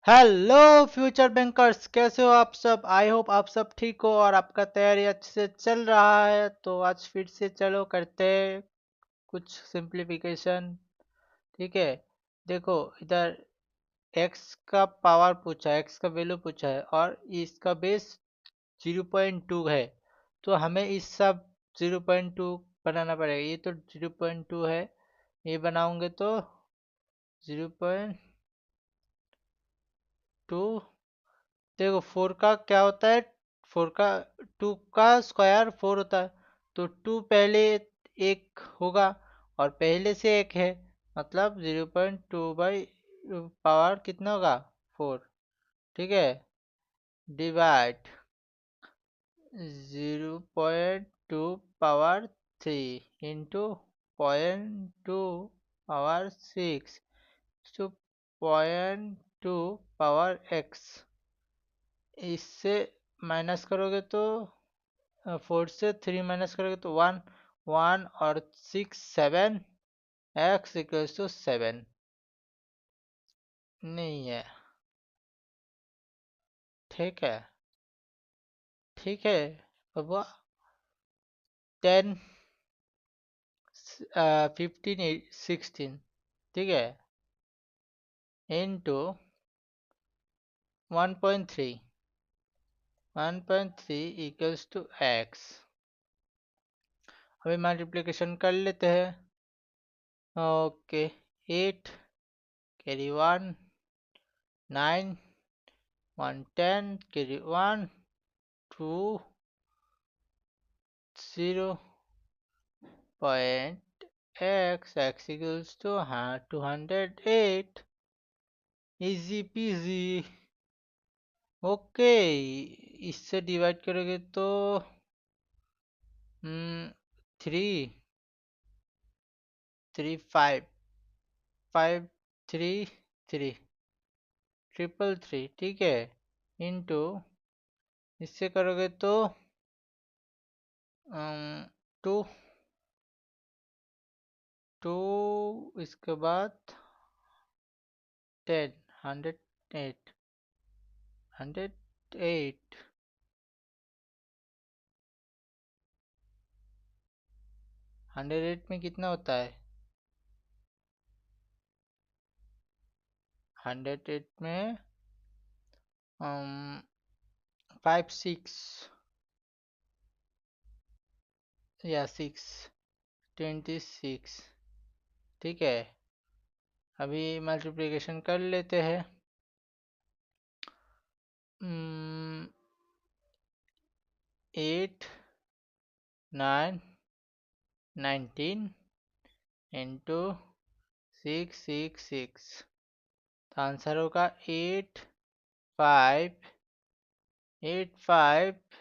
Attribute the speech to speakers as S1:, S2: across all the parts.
S1: Hello future bankers, कैसे हो आप सब। आई होप आप सब ठीक हो और आपका तैयारी अच्छे से चल रहा है। तो आज फिर से चलो करते हैं कुछ सिंप्लीफिकेशन। ठीक है, देखो इधर एक्स का पावर पूछा है, एक्स का वैल्यू पूछा है और इसका बेस 0.2 है। तो हमें इस सब 0.2 बनाना पड़ेगा। ये तो 0.2 है, ये बनाऊंगे तो 0.2। देखो फोर का क्या होता है, फोर का टू का स्क्वायर फोर होता है। तो टू पहले एक होगा और पहले से एक है, मतलब 0.2 पावर कितना होगा, फोर। ठीक है, divide 0.2 power three into 0.2 power six to 0.2 power x. इससे माइनस करोगे तो फोर से थ्री माइनस करोगे तो वन, वन और six seven, x equals to seven. नहीं है, ठीक है, ठीक है बाबा। 10, 15, 16, ठीक है, इंटू 1.3, 1.3 इक्वल्स टू एक्स। अभी मल्टीप्लिकेशन कर लेते हैं। Okay, 8 carry 1, 9, 1 10 carry 1, 2 0 point x equals to हाँ 208। Easy peasy. ओके, इससे डिवाइड करोगे तो 3, 3 5, 5 3 3, 333, ठीक है, इंटू इससे करोगे तो 2, 2 इसके बाद 10, 108, 108, 108 में कितना होता है, 108 में 5 6 या 6, 26, ठीक है। अभी मल्टीप्लिकेशन कर लेते हैं। 8, 9, 19 इंटू 666। तो आंसर होगा 8 5, 8 5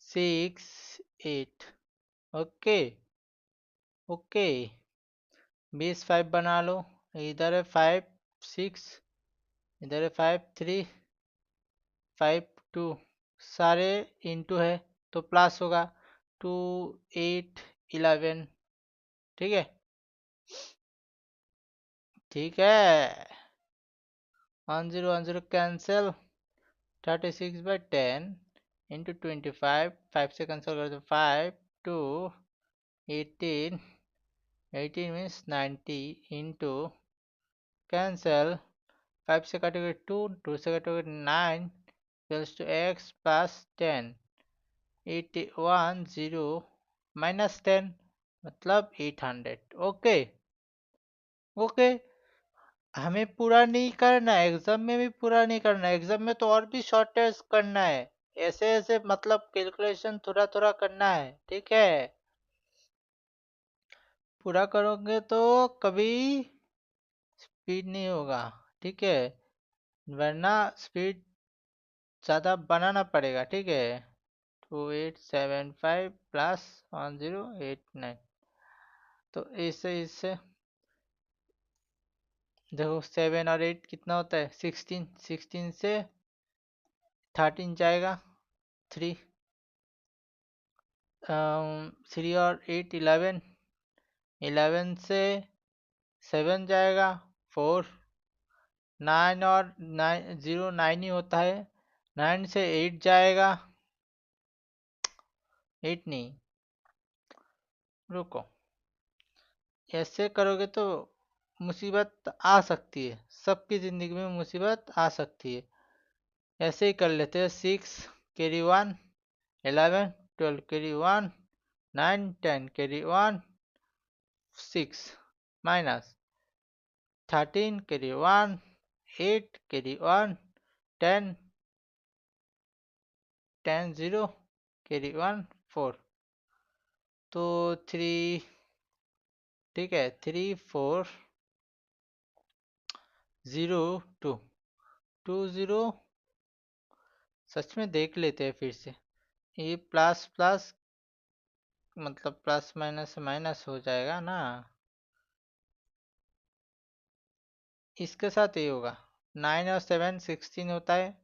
S1: 6 8। ओके, ओके, बेस 5 बना लो। इधर है 5 6, इधर है 5 3, 5 2, सारे इंटू है तो प्लस होगा। 2 8 11, ठीक है, ठीक है। 1 0 1 0 कैंसिल। 36/10 इंटू 25, 5 से कैंसिल कर दो, 5 2 18, 18 मीन्स 90 इंटू कैंसिल, 5 से काटोगे 2, 2 से काटोगे 9 equals to x plus 10। 81 0 minus 10 मतलब 800। ओके, ओके, हमें पूरा नहीं करना है, एग्जाम में भी पूरा नहीं करना है। एग्जाम में तो और भी शॉर्टेज करना है, ऐसे ऐसे मतलब कैलकुलेशन थोड़ा थोड़ा करना है, ठीक है। पूरा करोगे तो कभी स्पीड नहीं होगा, ठीक है, वरना स्पीड ज़्यादा बनाना पड़ेगा, ठीक है। 2875 प्लस 1089। तो इससे इससे देखो 7 और 8 कितना होता है, 16, 16 से 13 जाएगा, 3, 3 और 8 11, 11 से 7 जाएगा, 4, 9 और 9, 0 9 ही होता है। 9 से 8 जाएगा, 8 नहीं, रुको, ऐसे करोगे तो मुसीबत आ सकती है, सबकी ज़िंदगी में मुसीबत आ सकती है। ऐसे ही कर लेते हैं। 6 carry 1, 11 12 carry 1, 9 10 carry 1, 6 minus 13 carry 1, 8 carry 1, 10 10 0 carry 1 4, तो 3, ठीक है, 3 4 0 2 2 0। सच में देख लेते हैं फिर से, ये प्लस प्लस मतलब प्लस माइनस माइनस हो जाएगा ना, इसके साथ ये होगा। 9 और 7 16 होता है,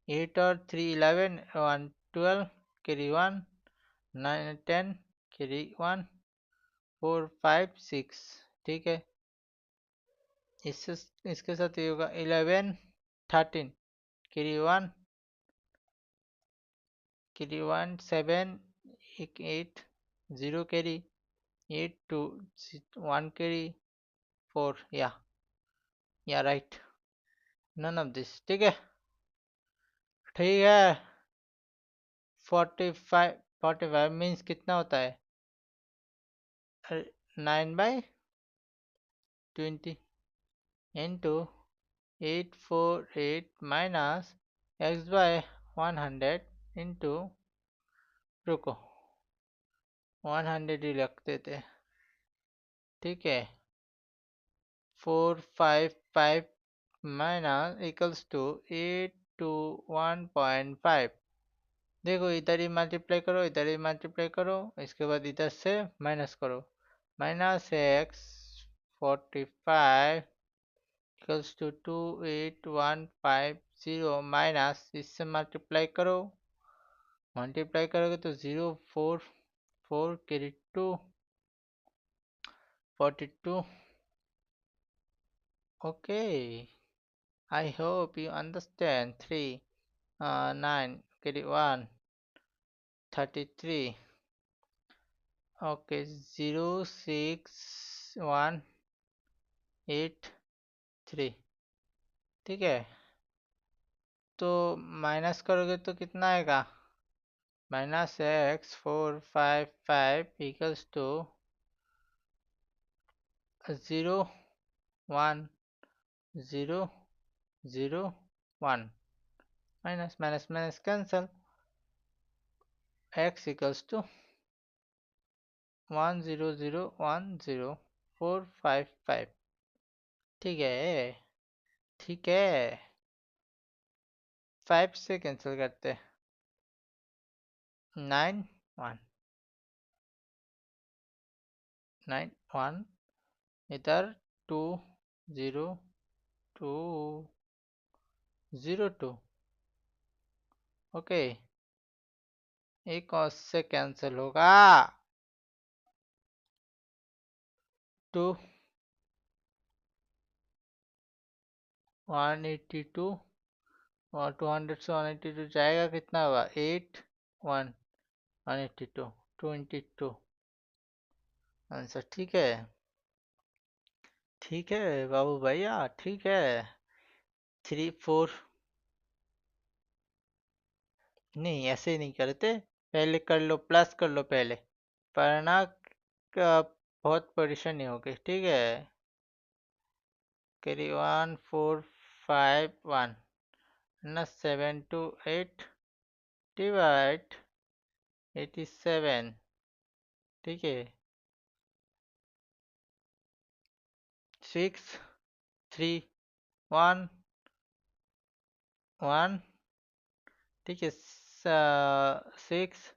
S1: 8 और 3 11, 1 12 carry 1, 9 10 carry 1, 4 5 6, ठीक है। इससे इसके साथ ये होगा 11 13 कैरी 1, कैरी 1 7 8 0 कैरी 8 2 1 कैरी 4, या राइट, नन ऑफ दिस, ठीक है। ठीक है, 45 45 मीन्स कितना होता है, 9/20 इंटू 848 माइनस x/100 इंटू, रुको 100 ही रख देते, ठीक है। 455 माइनस इक्वल्स टू 821.5। देखो इधर ही मल्टीप्लाई करो, इधर ही मल्टीप्लाई करो, इसके बाद इधर से माइनस करो। -x 45 इक्वल्स टू 28150 माइनस इससे मल्टीप्लाई करो, मल्टीप्लाई करोगे तो 0 4 4 carry 2 42। Okay, I hope you understand. 3 9 carry 1 33, okay, 0 6 1 8 3, ठीक है। तो माइनस करोगे तो कितना आएगा, -x 455 equals to 0 1 0 0 1, minus minus minus cancel, x equals to 1 0 0 1 0 4 5 5, ठीक है, ठीक है। 5 से कैंसिल करते, 9 1 9 1, इधर 2 0 2 0 2, ओके, एक और से कैंसिल होगा, 2 182, और 200 से 182 जाएगा, कितना हुआ 8 1 182 22 आंसर, ठीक है, ठीक है बाबू भैया, ठीक है। 3 4, नहीं ऐसे नहीं करते, पहले कर लो, प्लस कर लो पहले, वरना बहुत परेशानी होगी, ठीक है। कैरी 1 4 5 1 ना 7 to 8 डिवाइड 87, ठीक है। 6 3 1 1, ठीक है। 6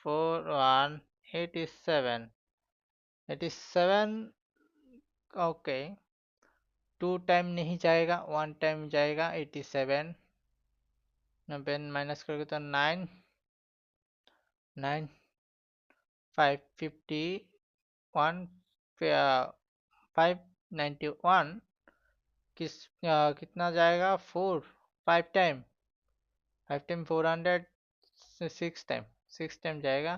S1: 4 1 87 87, ओके, 2 टाइम नहीं जाएगा, 1 टाइम जाएगा, 87 पेन माइनस करोगे तो 9 9 551 591 कितना जाएगा? 5 टाइम, 400, 6 टाइम, 6 टाइम जाएगा,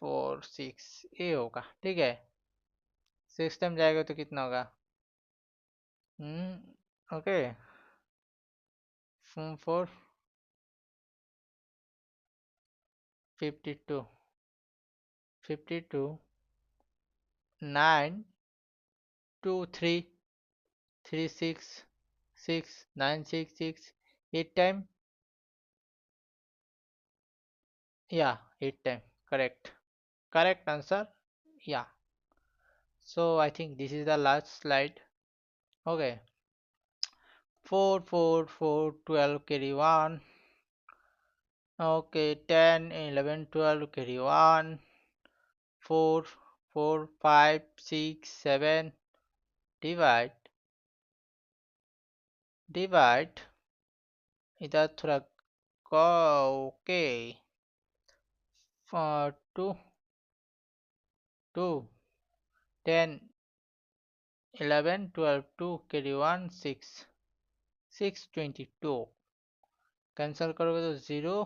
S1: 4 6 ये होगा, ठीक है। 6 टाइम जाएगा तो कितना होगा? Okay. 4 52, 9 2 3 6 6 9 6 6 8 time, yeah, 8 time, correct answer, yeah. So I think this is the last slide. Okay. 4 4 4 12 carry 1. Okay, 10 11 12 carry 1. 4 4 5 6 7 divide, इधर थोड़ा ओके, 2 2 10 11 12 2 carry 1 6 6 22, कैंसिल करोगे तो 0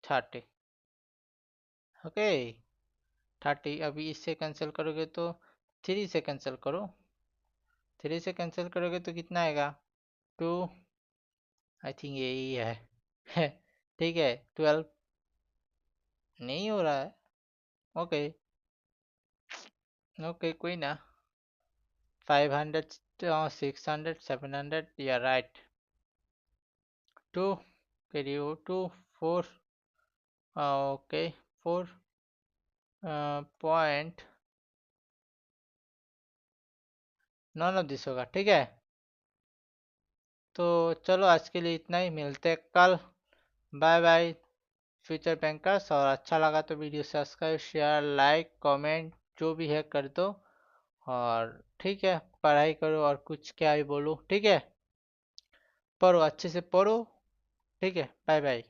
S1: 30, ओके। 30 अभी इससे कैंसिल करोगे तो 3 से कैंसिल करो, 3 से कैंसिल करोगे तो कितना आएगा? 2, आई थिंक यही है ठीक है। 12 नहीं हो रहा है, ओके ओके कोई ना। 500 600 700, या right. 2 carry 2 4, okay 4 point none of this होगा, ठीक है। तो चलो आज के लिए इतना ही, मिलते हैं कल, बाय बाय फ्यूचर बैंकर्स। और अच्छा लगा तो video subscribe share like comment जो भी है कर दो, और ठीक है पढ़ाई करो, और कुछ क्या ही बोलूँ, ठीक है। पढ़ो अच्छे से पढ़ो, ठीक है, बाय बाय।